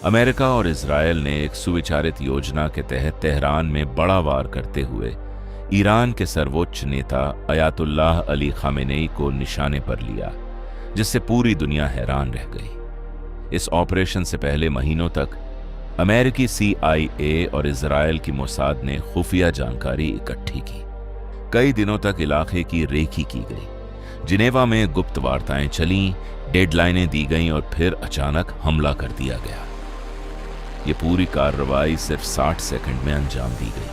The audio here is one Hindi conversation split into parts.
अमेरिका और इजरायल ने एक सुविचारित योजना के तहत तेहरान में बड़ा वार करते हुए ईरान के सर्वोच्च नेता अयातुल्लाह अली खामेनेई को निशाने पर लिया, जिससे पूरी दुनिया हैरान रह गई। इस ऑपरेशन से पहले महीनों तक अमेरिकी CIA और इजरायल की मोसाद ने खुफिया जानकारी इकट्ठी की। कई दिनों तक इलाके की रेकी की गई, जिनेवा में गुप्त वार्ताएं चलीं, डेडलाइनें दी गईं और फिर अचानक हमला कर दिया गया। ये पूरी कार्रवाई सिर्फ 60 सेकंड में अंजाम दी गई।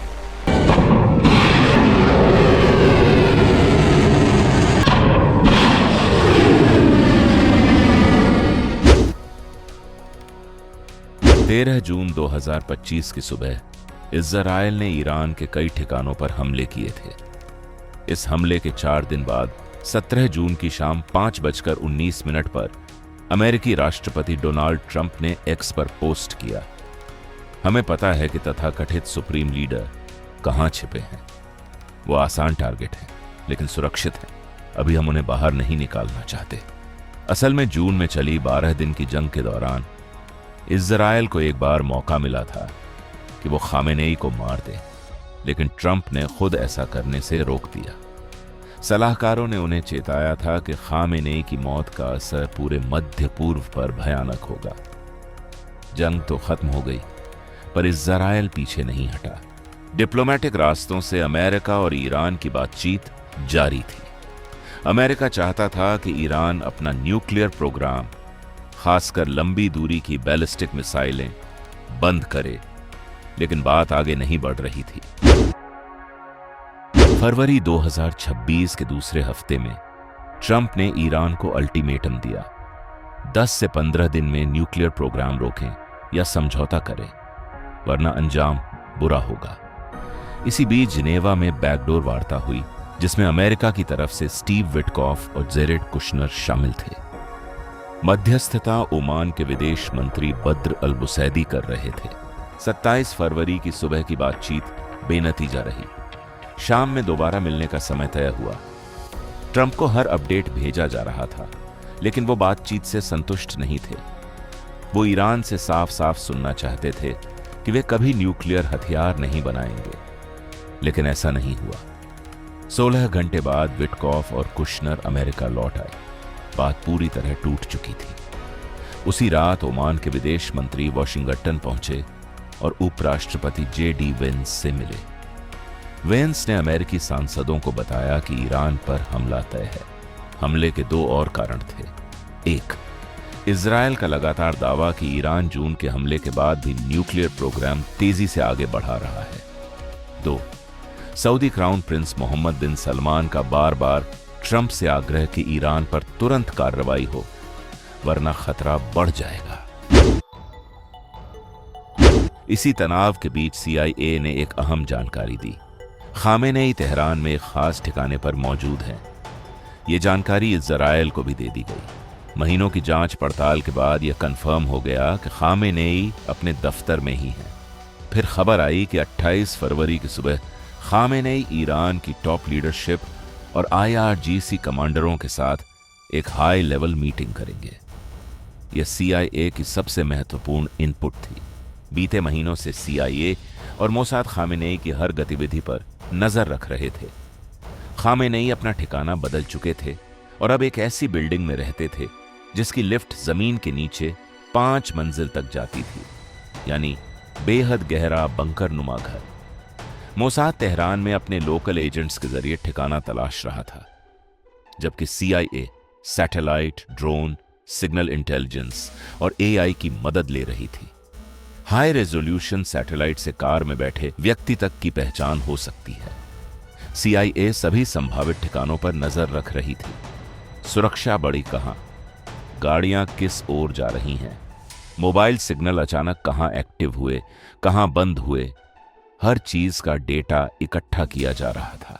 13 जून 2025 की सुबह इजरायल ने ईरान के कई ठिकानों पर हमले किए थे। इस हमले के 4 दिन बाद 17 जून की शाम 5:19 पर अमेरिकी राष्ट्रपति डोनाल्ड ट्रंप ने एक्स पर पोस्ट किया, हमें पता है कि तथाकथित सुप्रीम लीडर कहां छिपे हैं। वो आसान टारगेट है लेकिन सुरक्षित है। अभी हम उन्हें बाहर नहीं निकालना चाहते। असल में जून में चली 12 दिन की जंग के दौरान इजरायल को एक बार मौका मिला था कि वो खामेनेई को मार दे, लेकिन ट्रंप ने खुद ऐसा करने से रोक दिया। सलाहकारों ने उन्हें चेताया था कि खामेनेई की मौत का असर पूरे मध्य पूर्व पर भयानक होगा। जंग तो खत्म हो गई, पर इजरायल पीछे नहीं हटा। डिप्लोमेटिक रास्तों से अमेरिका और ईरान की बातचीत जारी थी। अमेरिका चाहता था कि ईरान अपना न्यूक्लियर प्रोग्राम, खासकर लंबी दूरी की बैलिस्टिक मिसाइलें, बंद करे, लेकिन बात आगे नहीं बढ़ रही थी। फरवरी 2026 के दूसरे हफ्ते में ट्रंप ने ईरान को अल्टीमेटम दिया, 10 से 15 दिन में न्यूक्लियर प्रोग्राम रोकें या समझौता करें, वरना अंजाम बुरा होगा। इसी बीच जिनेवा में बैकडोर वार्ता हुई, जिसमें अमेरिका की तरफ से स्टीव विटकॉफ और जेरेड कुशनर शामिल थे। मध्यस्थता ओमान के विदेश मंत्री बद्र अल बुसैदी कर रहे थे। 27 फरवरी की सुबह की बातचीत बेनतीजा रही। शाम में दोबारा मिलने का समय तय हुआ। ट्रंप को हर अपडेट भेजा जा रहा था, लेकिन वो बातचीत से संतुष्ट नहीं थे। वो ईरान से साफ साफ सुनना चाहते थे कि वे कभी न्यूक्लियर हथियार नहीं बनाएंगे, लेकिन ऐसा नहीं हुआ। 16 घंटे बाद विटकॉफ और कुशनर अमेरिका लौट आए। बात पूरी तरह टूट चुकी थी। उसी रात ओमान के विदेश मंत्री वॉशिंगटन पहुंचे और उपराष्ट्रपति JD वेंस से मिले। वेंस ने अमेरिकी सांसदों को बताया कि ईरान पर हमला तय है। हमले के 2 और कारण थे। 1, इजरायल का लगातार दावा कि ईरान जून के हमले के बाद भी न्यूक्लियर प्रोग्राम तेजी से आगे बढ़ा रहा है। 2, सऊदी क्राउन प्रिंस मोहम्मद बिन सलमान का बार बार ट्रंप से आग्रह कि ईरान पर तुरंत कार्रवाई हो, वरना खतरा बढ़ जाएगा। इसी तनाव के बीच CIA ने एक अहम जानकारी दी। खामेनेई तेहरान में एक खास ठिकाने पर मौजूद है। ये जानकारी इजरायल को भी दे दी गई। महीनों की जांच पड़ताल के बाद यह कंफर्म हो गया कि खामेनेई अपने दफ्तर में ही है। फिर खबर आई कि 28 फरवरी की सुबह खामेनेई ईरान की टॉप लीडरशिप और IRGC कमांडरों के साथ एक हाई लेवल मीटिंग करेंगे। यह CIA की सबसे महत्वपूर्ण इनपुट थी। बीते महीनों से CIA और मोसाद खामेनेई की हर गतिविधि पर नजर रख रहे थे। खामेनेई अपना ठिकाना बदल चुके थे और अब एक ऐसी बिल्डिंग में रहते थे जिसकी लिफ्ट जमीन के नीचे 5 मंजिल तक जाती थी, यानी बेहद गहरा बंकर नुमा घर। मोसाद तेहरान में अपने लोकल एजेंट्स के जरिए ठिकाना तलाश रहा था, जबकि CIA satellite, drone, signal intelligence और AI की मदद ले रही थी। हाई रेजोल्यूशन सैटेलाइट से कार में बैठे व्यक्ति तक की पहचान हो सकती है। CIA सभी संभावित ठिकानों पर नजर रख रही थी। सुरक्षा बड़ी कहां, गाड़ियां किस ओर जा रही हैं, मोबाइल सिग्नल अचानक कहां एक्टिव हुए, कहां बंद हुए, हर चीज का डेटा इकट्ठा किया जा रहा था।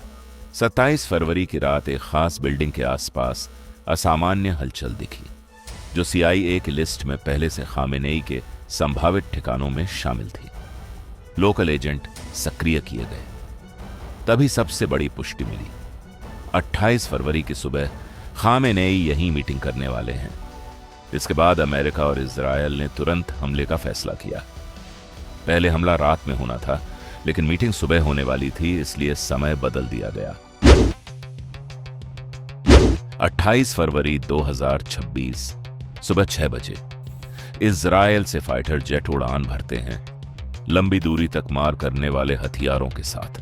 27 फरवरी की रात एक खास बिल्डिंग के आसपास असामान्य हलचल दिखी, जो CIA की लिस्ट में पहले से खामेनेई के संभावित ठिकानों में शामिल थी। लोकल एजेंट सक्रिय किए गए। तभी सबसे बड़ी पुष्टि मिली। 28 फरवरी की सुबह खामेनेई यहीं मीटिंग करने वाले हैं। इसके बाद अमेरिका और इजरायल ने तुरंत हमले का फैसला किया। पहले हमला रात में होना था, लेकिन मीटिंग सुबह होने वाली थी, इसलिए समय बदल दिया गया। 28 फरवरी 2026 सुबह 6 बजे इजरायल से फाइटर जेट उड़ान भरते हैं, लंबी दूरी तक मार करने वाले हथियारों के साथ।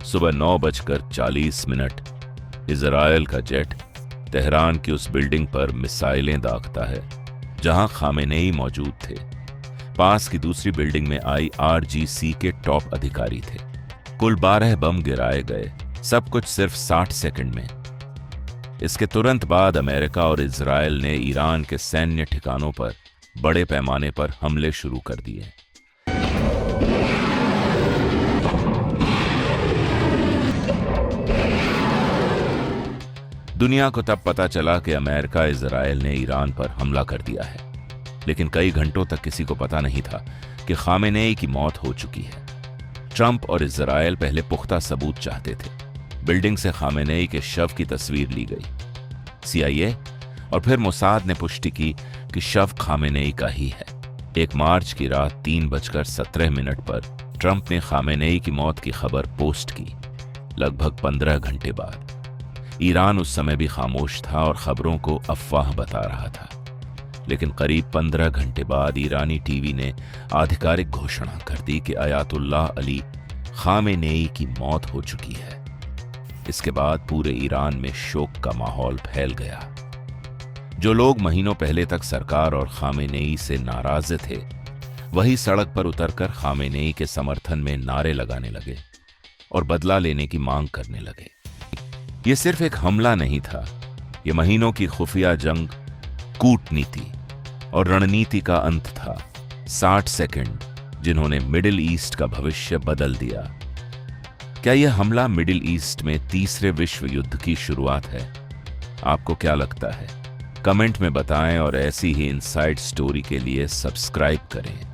सुबह 9:40 इजरायल का जेट तेहरान की उस बिल्डिंग पर मिसाइलें दागता है जहां खामेनेई मौजूद थे। पास की दूसरी बिल्डिंग में IRGC के टॉप अधिकारी थे। कुल 12 बम गिराए गए, सब कुछ सिर्फ 60 सेकंड में। इसके तुरंत बाद अमेरिका और इजरायल ने ईरान के सैन्य ठिकानों पर बड़े पैमाने पर हमले शुरू कर दिए। दुनिया को तब पता चला कि अमेरिका इजरायल ने ईरान पर हमला कर दिया है, लेकिन कई घंटों तक किसी को पता नहीं था कि खामेनेई की मौत हो चुकी है। ट्रंप और इजरायल पहले पुख्ता सबूत चाहते थे। बिल्डिंग से खामेनेई के शव की तस्वीर ली गई। CIA और फिर मोसाद ने पुष्टि की कि शव खामेनेई का ही है। 1 मार्च की रात 3:17 पर ट्रंप ने खामेनेई की मौत की खबर पोस्ट की। लगभग 15 घंटे बाद ईरान उस समय भी खामोश था और खबरों को अफवाह बता रहा था, लेकिन करीब 15 घंटे बाद ईरानी टीवी ने आधिकारिक घोषणा कर दी कि अयातुल्लाह अली खामेनेई की मौत हो चुकी है। इसके बाद पूरे ईरान में शोक का माहौल फैल गया। जो लोग महीनों पहले तक सरकार और खामेनेई से नाराज थे, वही सड़क पर उतरकर खामेनेई के समर्थन में नारे लगाने लगे और बदला लेने की मांग करने लगे। ये सिर्फ एक हमला नहीं था, ये महीनों की खुफिया जंग, कूटनीति और रणनीति का अंत था। 60 सेकंड जिन्होंने मिडिल ईस्ट का भविष्य बदल दिया। क्या यह हमला मिडिल ईस्ट में तीसरे विश्व युद्ध की शुरुआत है? आपको क्या लगता है? कमेंट में बताएं और ऐसी ही इनसाइड स्टोरी के लिए सब्सक्राइब करें।